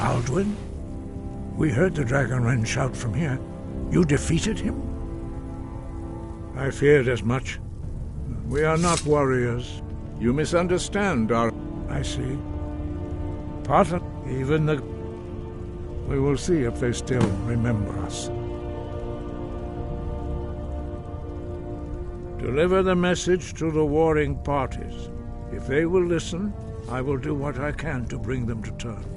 Alduin? We heard the Dragonrend shout from here. You defeated him? I feared as much. We are not warriors. You misunderstand our... I see. Partner, even the... We will see if they still remember us. Deliver the message to the warring parties. If they will listen, I will do what I can to bring them to terms.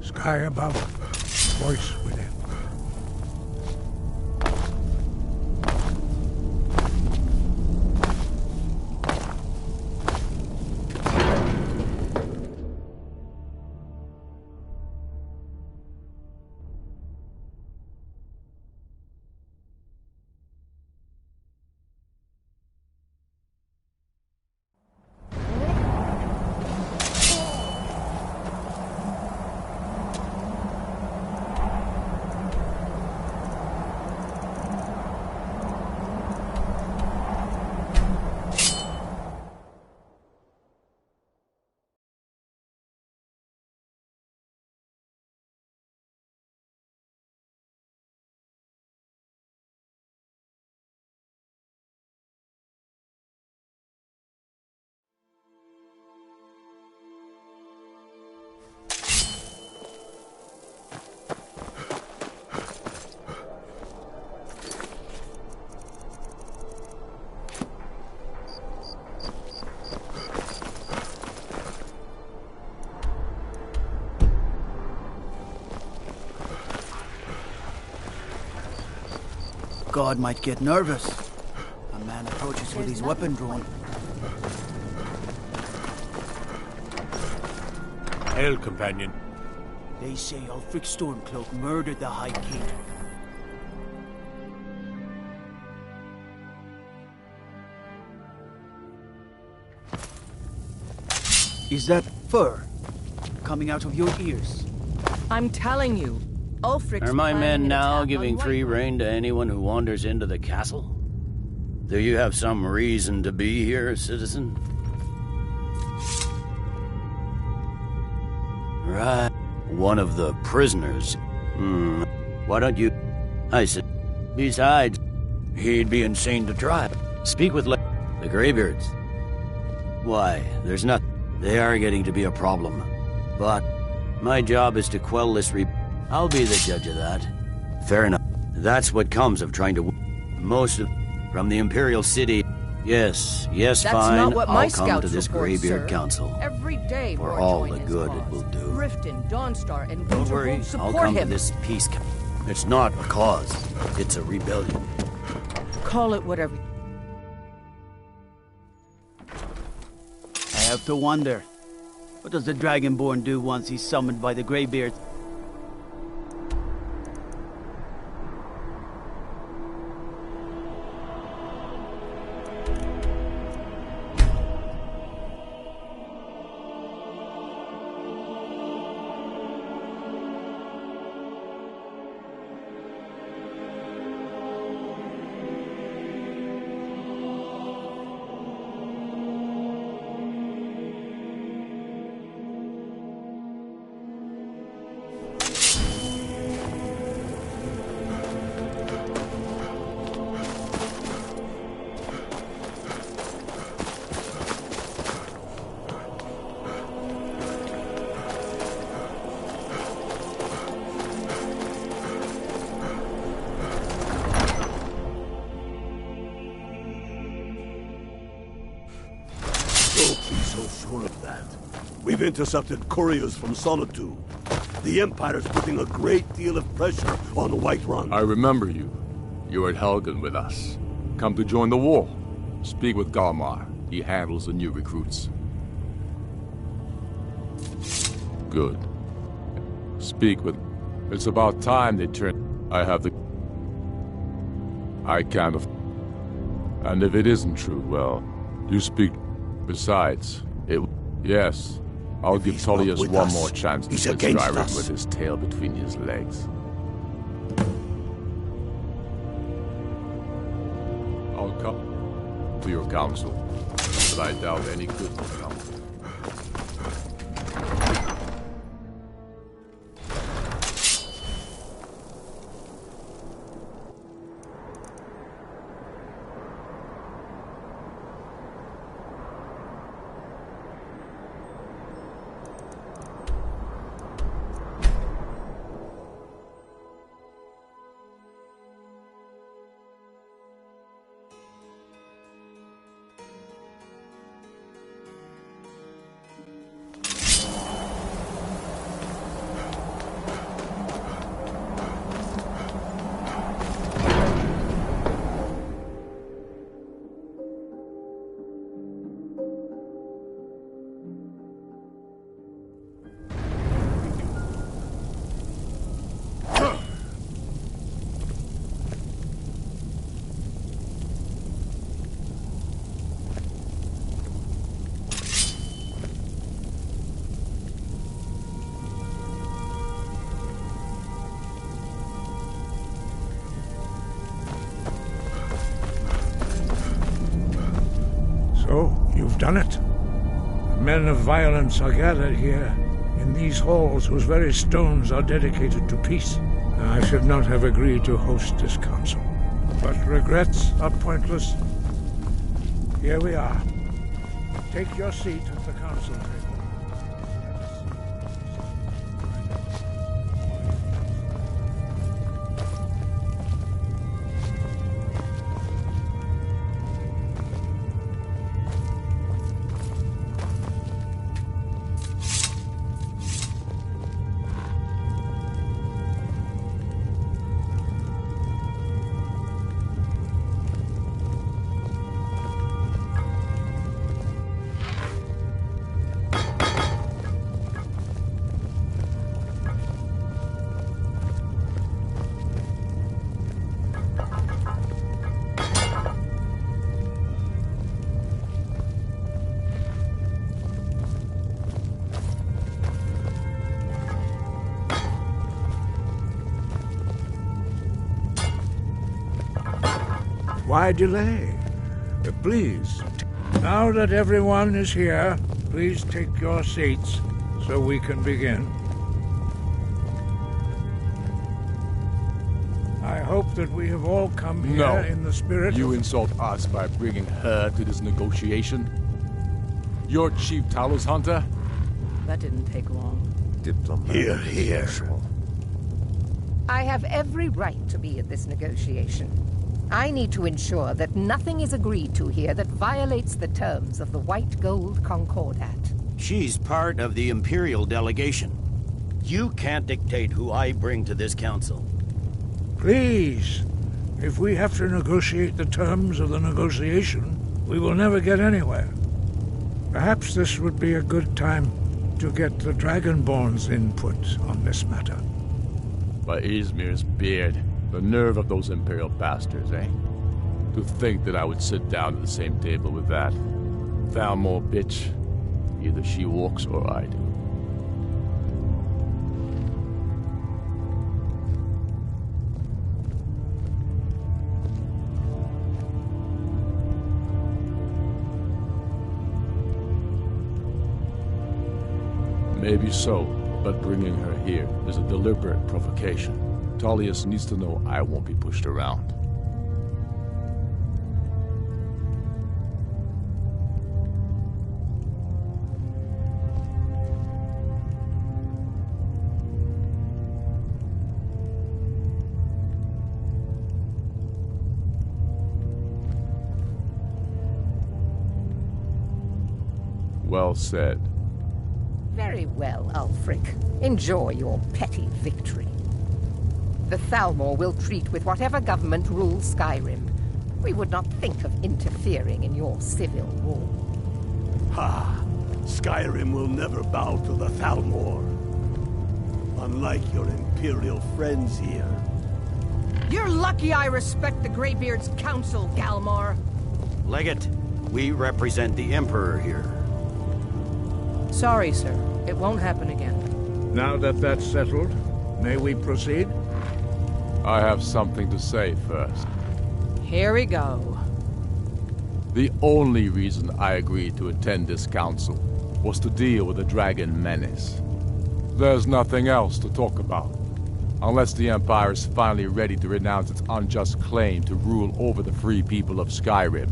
Sky above, voice within. God might get nervous. A man approaches with his weapon drawn. Hail, companion. They say Ulfric Stormcloak murdered the High King. Is that fur coming out of your ears? I'm telling you, Ulfric's Are my planning men an now attack giving on free Whiterun. rein to anyone who wanders into the castle? Do you have some reason to be here, citizen? Right. One of the prisoners. Why don't you... I said... Besides, he'd be insane to try. Speak with the Greybeards. Why, there's not... They are getting to be a problem. But my job is to quell this I'll be the judge of that. Fair enough. That's what comes of trying to... Most of... From the Imperial City... Yes, That's fine. not what my I'll come scouts to this report, Greybeard sir. Council. Every day For more all join the his good cause. it will do. Riften, Dawnstar, and Don't worry, Winterhold I'll support come him. to this peace... It's not a cause. It's a rebellion. Call it whatever. I have to wonder. What does the Dragonborn do once he's summoned by the Greybeards? Don't be so sure of that. We've intercepted couriers from Sonitu. The Empire's putting a great deal of pressure on the Whiterun. I remember you. You were at Helgen with us. Come to join the war. Speak with Galmar. He handles the new recruits. Good. Speak with... It's about time they turn... I have the... I kind of... And if it isn't true, well, you speak... Besides, it... Yes, I'll give Tullius one more chance to sit Skyrim with his tail between his legs. I'll come to your council, but I doubt any good will come. So, you've done it. Men of violence are gathered here, in these halls whose very stones are dedicated to peace. I should not have agreed to host this council. But regrets are pointless. Here we are. Take your seat at the council table. Why delay? Please, now that everyone is here, please take your seats so we can begin. I hope that we have all come here in the spirit You insult us by bringing her to this negotiation? You're Chief Talos Hunter? That didn't take long. Here, here. I have every right to be at this negotiation. I need to ensure that nothing is agreed to here that violates the terms of the White Gold Concordat. She's part of the Imperial delegation. You can't dictate who I bring to this council. Please, if we have to negotiate the terms of the negotiation, we will never get anywhere. Perhaps this would be a good time to get the Dragonborn's input on this matter. By Izmir's beard. The nerve of those Imperial bastards, eh? To think that I would sit down at the same table with that. Thalmor bitch. Either she walks or I do. Maybe so, but bringing her here is a deliberate provocation. Tullius needs to know I won't be pushed around. Well said. Very well, Ulfric. Enjoy your petty victory. The Thalmor will treat with whatever government rules Skyrim. We would not think of interfering in your civil war. Ha! Skyrim will never bow to the Thalmor. Unlike your Imperial friends here. You're lucky I respect the Greybeard's counsel, Galmar. Legate, we represent the Emperor here. Sorry, sir. It won't happen again. Now that that's settled, may we proceed? I have something to say first. Here we go. The only reason I agreed to attend this council was to deal with the dragon menace. There's nothing else to talk about. Unless the Empire is finally ready to renounce its unjust claim to rule over the free people of Skyrim.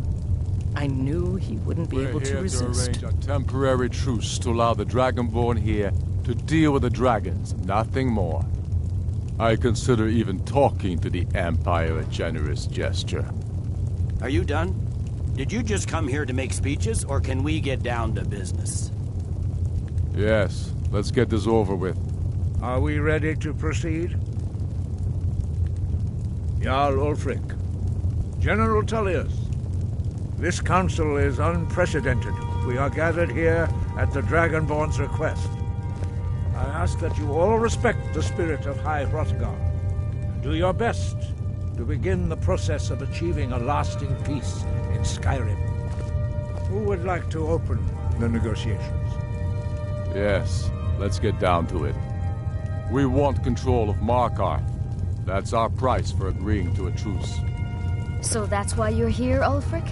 I knew he wouldn't be able to resist. We're here to arrange a temporary truce to allow the Dragonborn here to deal with the dragons, nothing more. I consider even talking to the Empire a generous gesture. Are you done? Did you just come here to make speeches, or can we get down to business? Yes, let's get this over with. Are we ready to proceed? Jarl Ulfric, General Tullius, this council is unprecedented. We are gathered here at the Dragonborn's request. I ask that you all respect the spirit of High Hrothgar, and do your best to begin the process of achieving a lasting peace in Skyrim. Who would like to open the negotiations? Yes, let's get down to it. We want control of Markarth. That's our price for agreeing to a truce. So that's why you're here, Ulfric?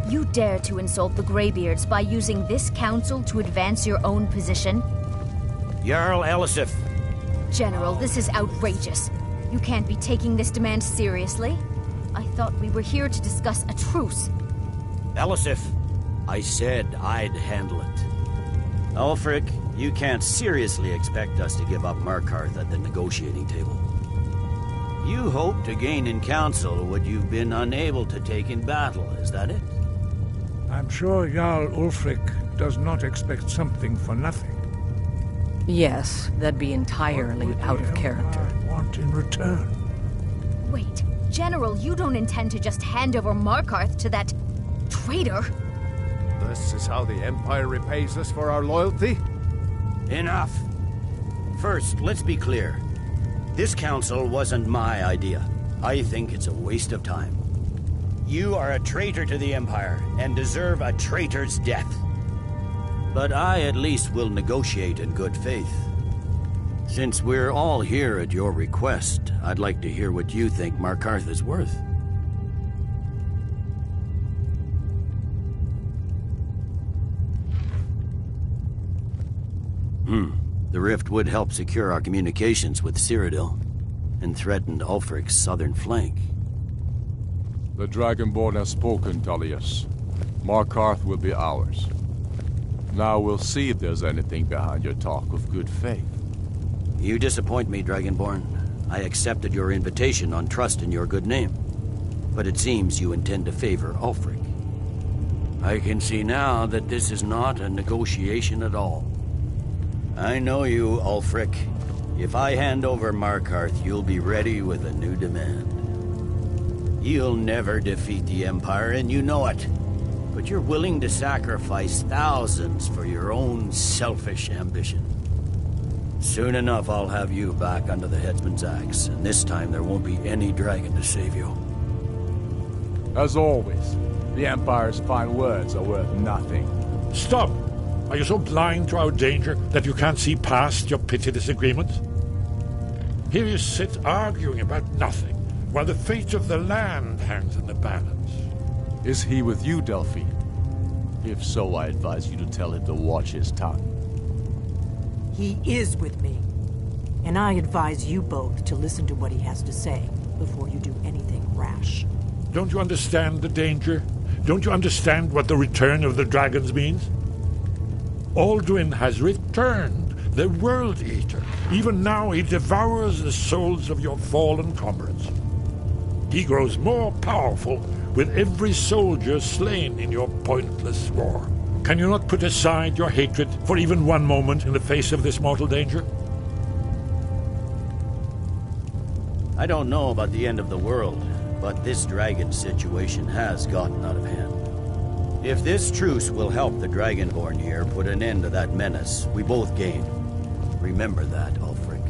You dare to insult the Greybeards by using this council to advance your own position? Jarl Elisif. General, this is outrageous. You can't be taking this demand seriously. I thought we were here to discuss a truce. Elisif, I said I'd handle it. Ulfric, you can't seriously expect us to give up Markarth at the negotiating table. You hoped to gain in council what you've been unable to take in battle, is that it? I'm sure Jarl Ulfric does not expect something for nothing. Yes, that'd be entirely out of character. I want in return. Wait, General, you don't intend to just hand over Markarth to that traitor? This is how the Empire repays us for our loyalty? Enough. First, let's be clear. This council wasn't my idea. I think it's a waste of time. You are a traitor to the Empire and deserve a traitor's death. But I at least will negotiate in good faith. Since we're all here at your request, I'd like to hear what you think Markarth is worth. The rift would help secure our communications with Cyrodiil, and threatened Ulfric's southern flank. The Dragonborn has spoken, Tullius. Markarth will be ours. Now we'll see if there's anything behind your talk of good faith. You disappoint me, Dragonborn. I accepted your invitation on trust in your good name. But it seems you intend to favor Ulfric. I can see now that this is not a negotiation at all. I know you, Ulfric. If I hand over Markarth, you'll be ready with a new demand. You'll never defeat the Empire, and you know it. But you're willing to sacrifice thousands for your own selfish ambition. Soon enough, I'll have you back under the headsman's axe, and this time there won't be any dragon to save you. As always, the Empire's fine words are worth nothing. Stop! Are you so blind to our danger that you can't see past your petty disagreements? Here you sit arguing about nothing, while the fate of the land hangs in the balance. Is he with you, Delphine? If so, I advise you to tell him to watch his tongue. He is with me. And I advise you both to listen to what he has to say before you do anything rash. Don't you understand the danger? Don't you understand what the return of the dragons means? Alduin has returned, the World Eater. Even now he devours the souls of your fallen comrades. He grows more powerful with every soldier slain in your pointless war. Can you not put aside your hatred for even one moment in the face of this mortal danger? I don't know about the end of the world, but this dragon situation has gotten out of hand. If this truce will help the Dragonborn here put an end to that menace, we both gain. Remember that, Ulfric.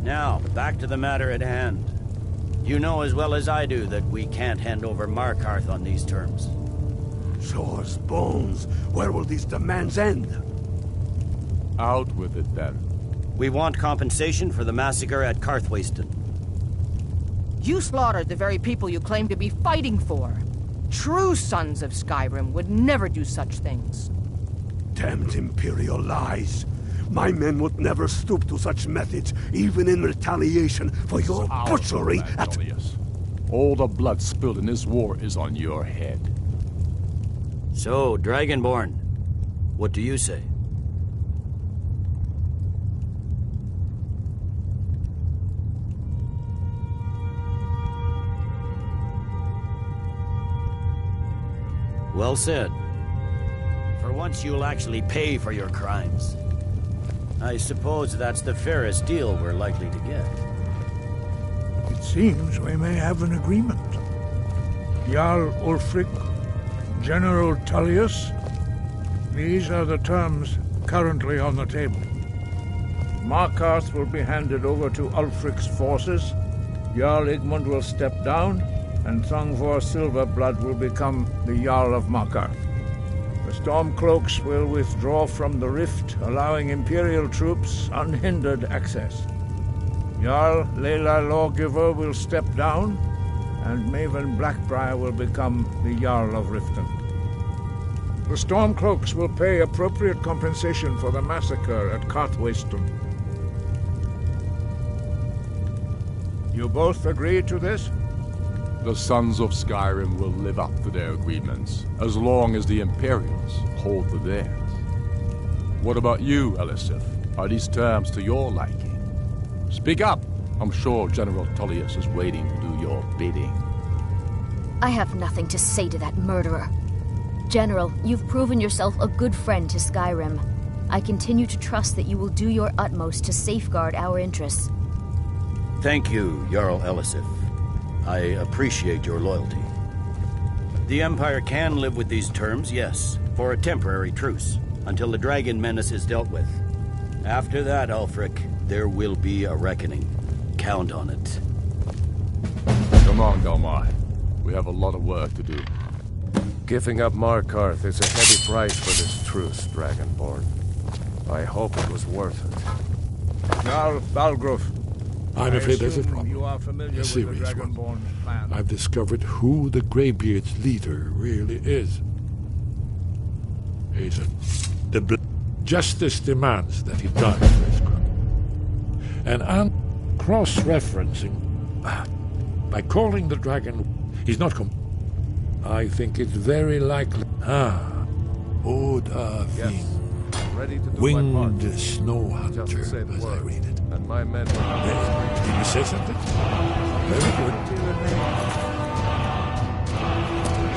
Now, back to the matter at hand. You know as well as I do that we can't hand over Markarth on these terms. Show us bones. Where will these demands end? Out with it, then. We want compensation for the massacre at Karthwasten. You slaughtered the very people you claim to be fighting for. True sons of Skyrim would never do such things. Damned Imperial lies. My men would never stoop to such methods, even in retaliation for your butchery at... Tullius. All the blood spilled in this war is on your head. So, Dragonborn, what do you say? Well said. For once you'll actually pay for your crimes. I suppose that's the fairest deal we're likely to get. It seems we may have an agreement. Jarl Ulfric, General Tullius, these are the terms currently on the table. Markarth will be handed over to Ulfric's forces, Jarl Igmund will step down, and Thongvor Silverblood will become the Jarl of Markarth. The Stormcloaks will withdraw from the rift, allowing Imperial troops unhindered access. Jarl Layla Lawgiver will step down, and Maven Blackbriar will become the Jarl of Riften. The Stormcloaks will pay appropriate compensation for the massacre at Karthwasten. You both agree to this? The Sons of Skyrim will live up to their agreements, as long as the Imperials hold to theirs. What about you, Elisif? Are these terms to your liking? Speak up! I'm sure General Tullius is waiting to do your bidding. I have nothing to say to that murderer. General, you've proven yourself a good friend to Skyrim. I continue to trust that you will do your utmost to safeguard our interests. Thank you, Jarl Elisif. I appreciate your loyalty. The Empire can live with these terms, yes, for a temporary truce, until the dragon menace is dealt with. After that, Ulfric, there will be a reckoning. Count on it. Come on, Galmai. We have a lot of work to do. Giving up Markarth is a heavy price for this truce, Dragonborn. I hope it was worth it. Jarl Balgruf. I'm afraid there's a problem. You are familiar A serious with the one. Dragonborn's plan. I've discovered who the Greybeard's leader really is. He's Justice demands that he die for his crime. And I'm cross-referencing. By calling the dragon, he's not I think it's very likely. Oda Yes. Ready to do my Winged part. Snow Hunter, Just say the as I word, read it. and my men will... Did you say something? Very good.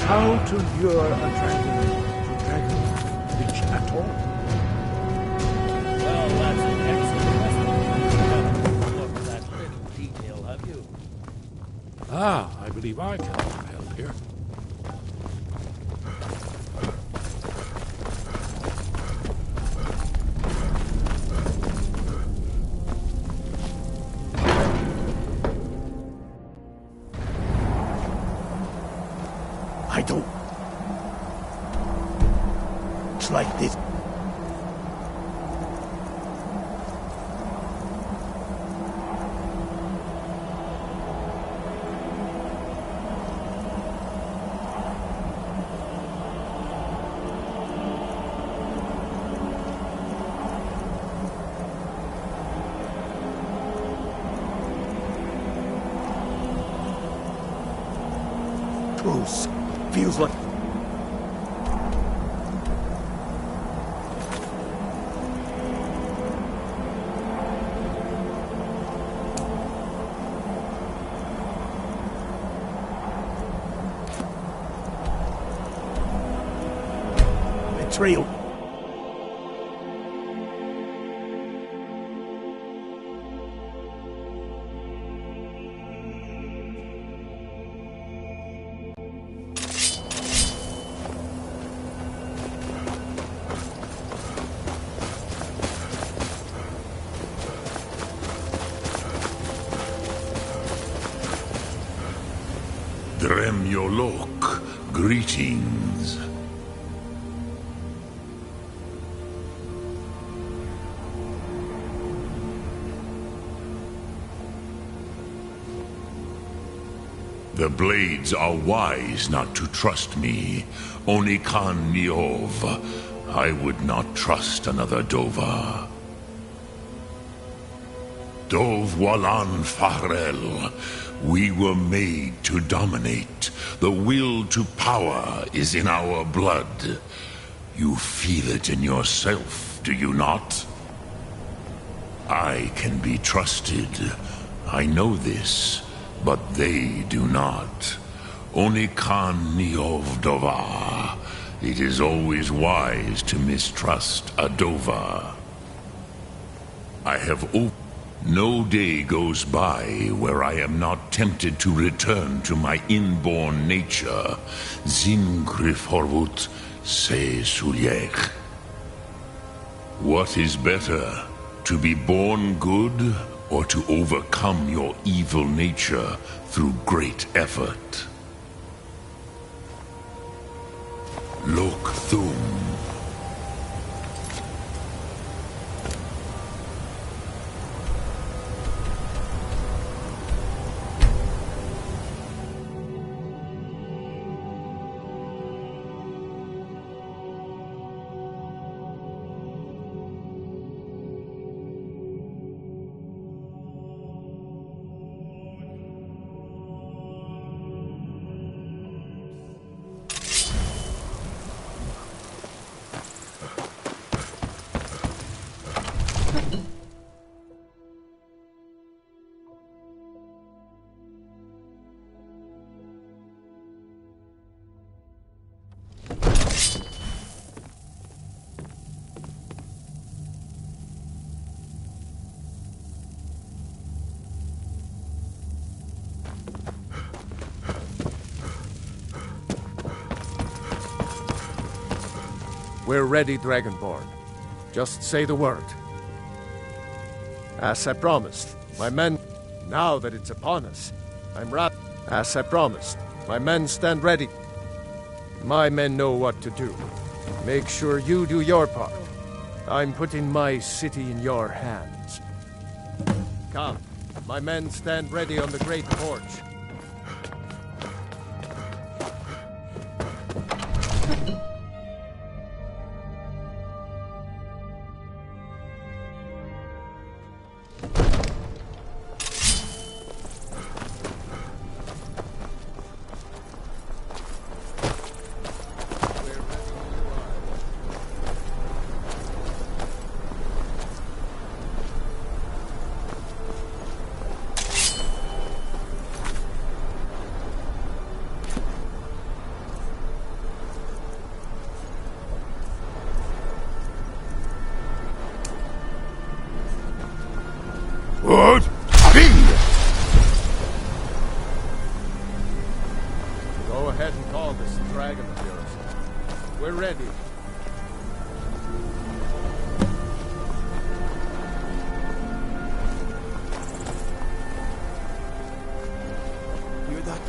How to lure a dragon to Dragonreach at all? Well, that's an excellent question. You haven't looked at that little detail, have you? I believe I can help here. I don't... It's like this. Truce. Feels like... betrayal. Dremyolok, greetings. The Blades are wise not to trust me. Only Khan Niov. I would not trust another Dova. Dov Walan Farel. We were made to dominate. The will to power is in our blood. You feel it in yourself, do you not? I can be trusted. I know this, but they do not. Only Khan Niov Dova. It is always wise to mistrust a Dova. I have no day goes by where I am not tempted to return to my inborn nature. Zimgrifhorvut se Sulyech. What is better, to be born good or to overcome your evil nature through great effort? Lok Thum. We're ready, Dragonborn. Just say the word. As I promised, my men... Now that it's upon us, As I promised, my men stand ready. My men know what to do. Make sure you do your part. I'm putting my city in your hands. Come, my men stand ready on the great porch. What? Go ahead and call this dragon of yours. We're ready. Hear that?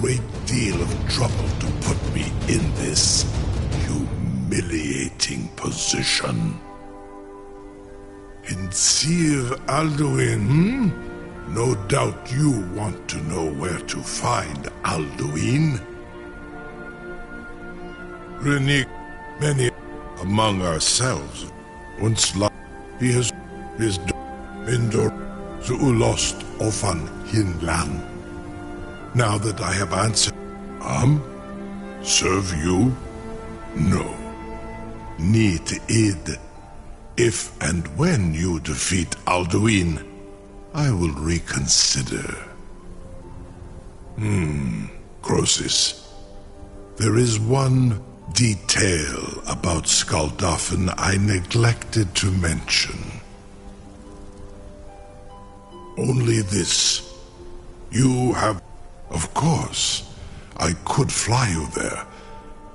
great deal of trouble to put me in this humiliating position. In Sir Alduin, No doubt you want to know where to find Alduin. Renik, many among ourselves, once he has Mindor Zuulost Ofan Hinlan. Now that I have answered, serve you? No. Need id. If and when you defeat Alduin, I will reconsider. Croesus. There is one detail about Skaldafn I neglected to mention. Only this. You have... Of course, I could fly you there,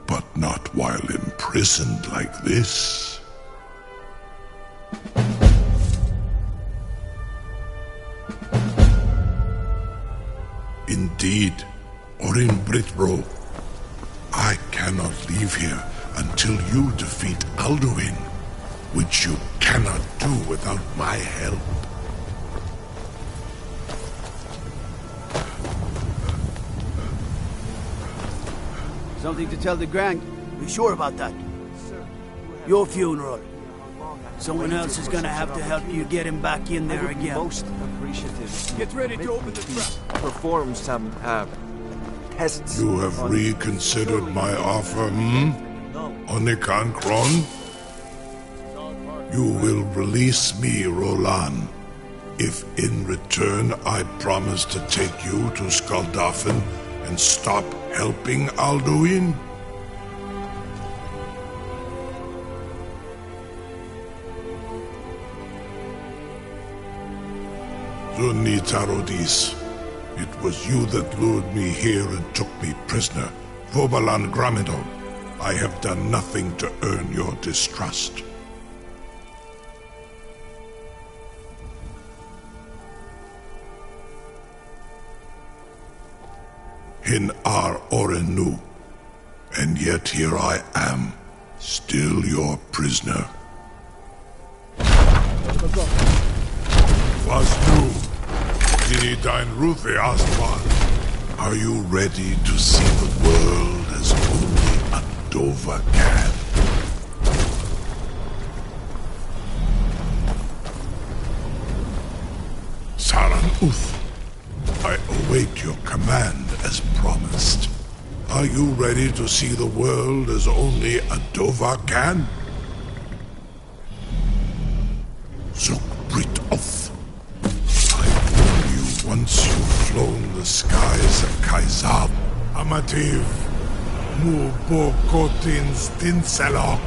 but not while imprisoned like this. Indeed, Orin Britbro, I cannot leave here until you defeat Alduin, which you cannot do without my help. Something to tell the Grand? Be sure about that. Your funeral. Someone else is gonna have to help you get him back in there again. Most appreciative. Get ready to open the trap. Perform some tests. You have reconsidered my offer, Onikan Kron? You will release me, Rolan, if in return I promise to take you to Skaldafn and stop helping Alduin? Zunitarodis, it was you that lured me here and took me prisoner. Vobalan Gramidon, I have done nothing to earn your distrust. In Ar Orenu, and yet here I am, still your prisoner. Vasnu, Dinidain Ruthi Astval, are you ready to see the world as only a Dova can? Saran Uth, I await your command as promised. Are you ready to see the world as only a Dova can? Zukbrit Oth. I warn you, once you've flown the skies of Kaizab, Amativ, Mubokotin Stinselok.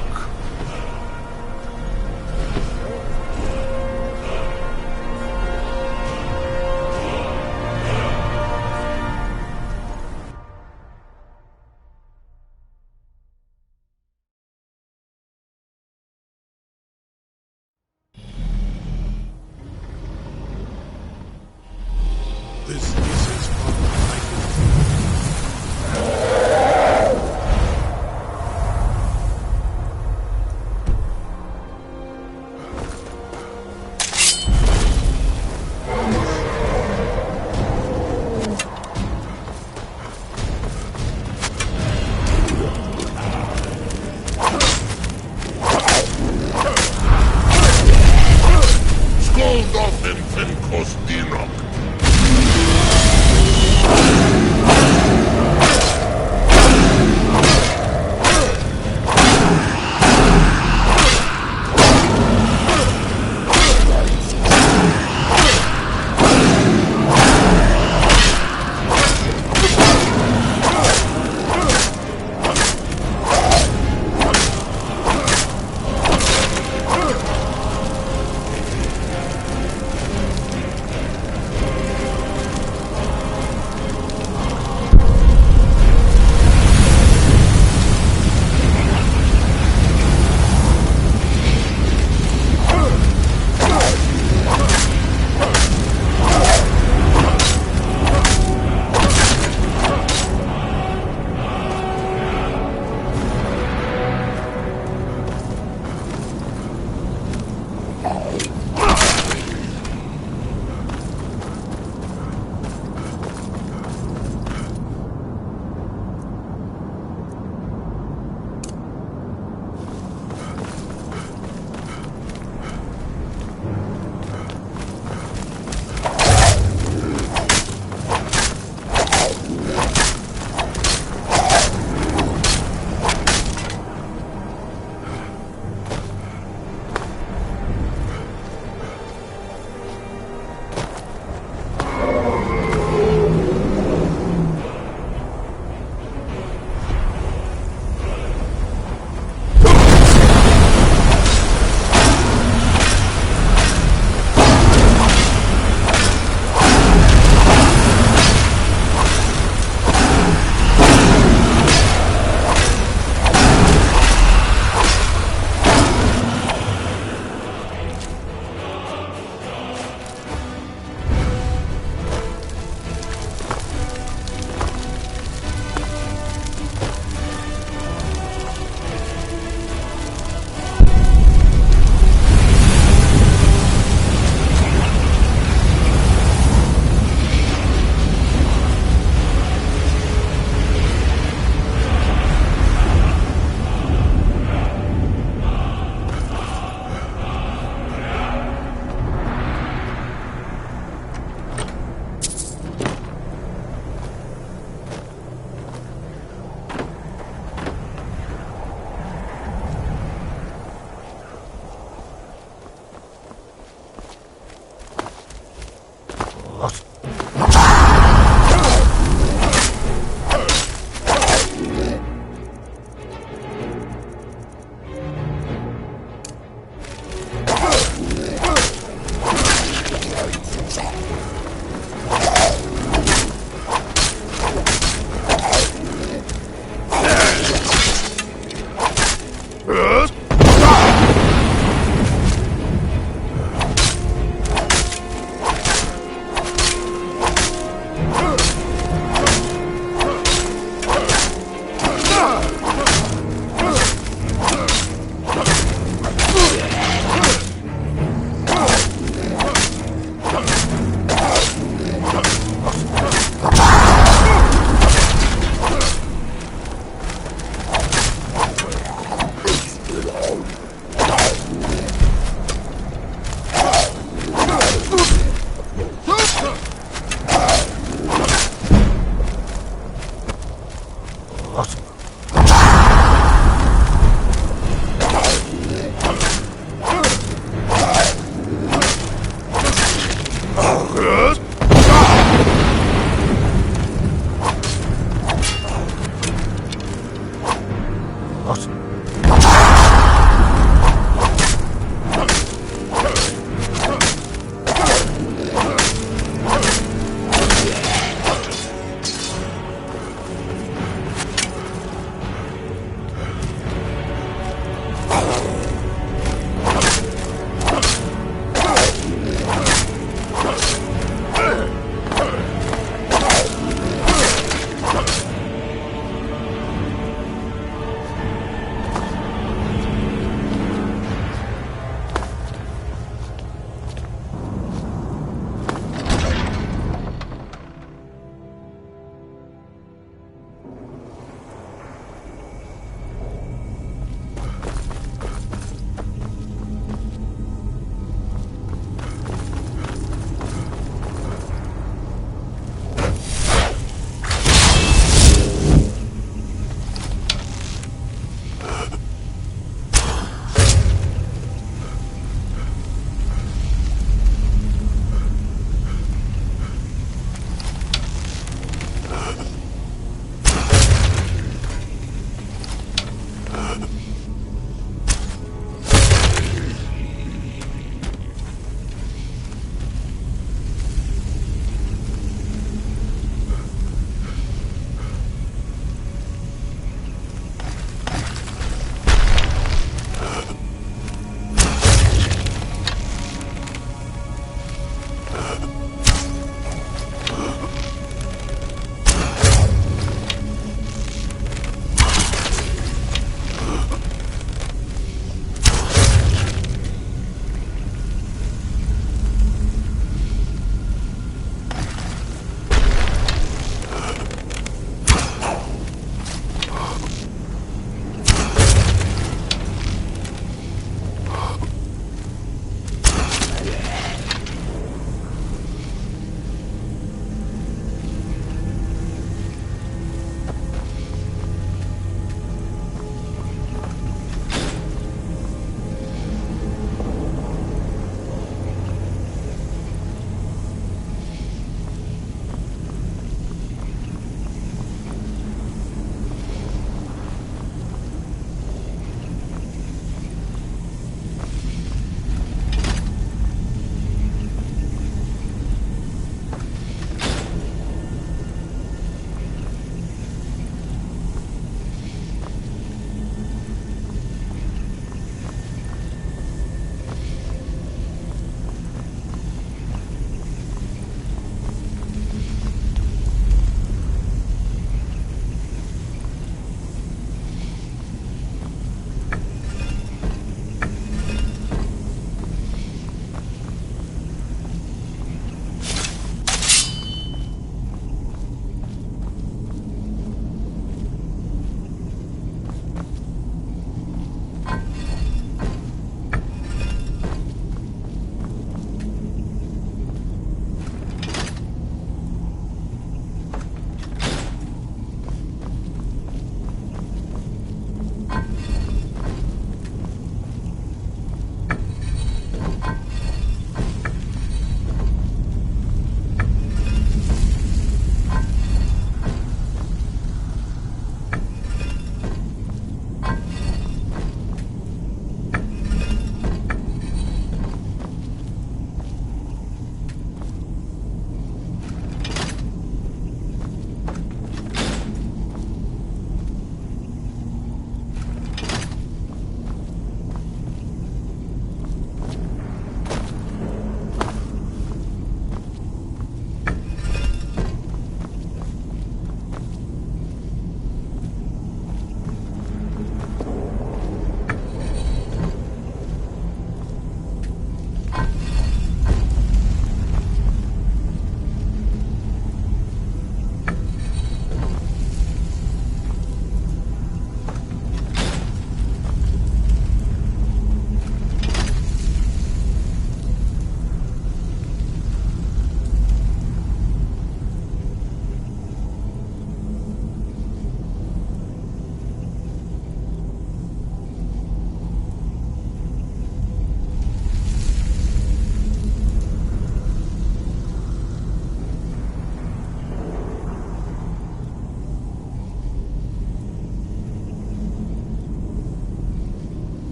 What?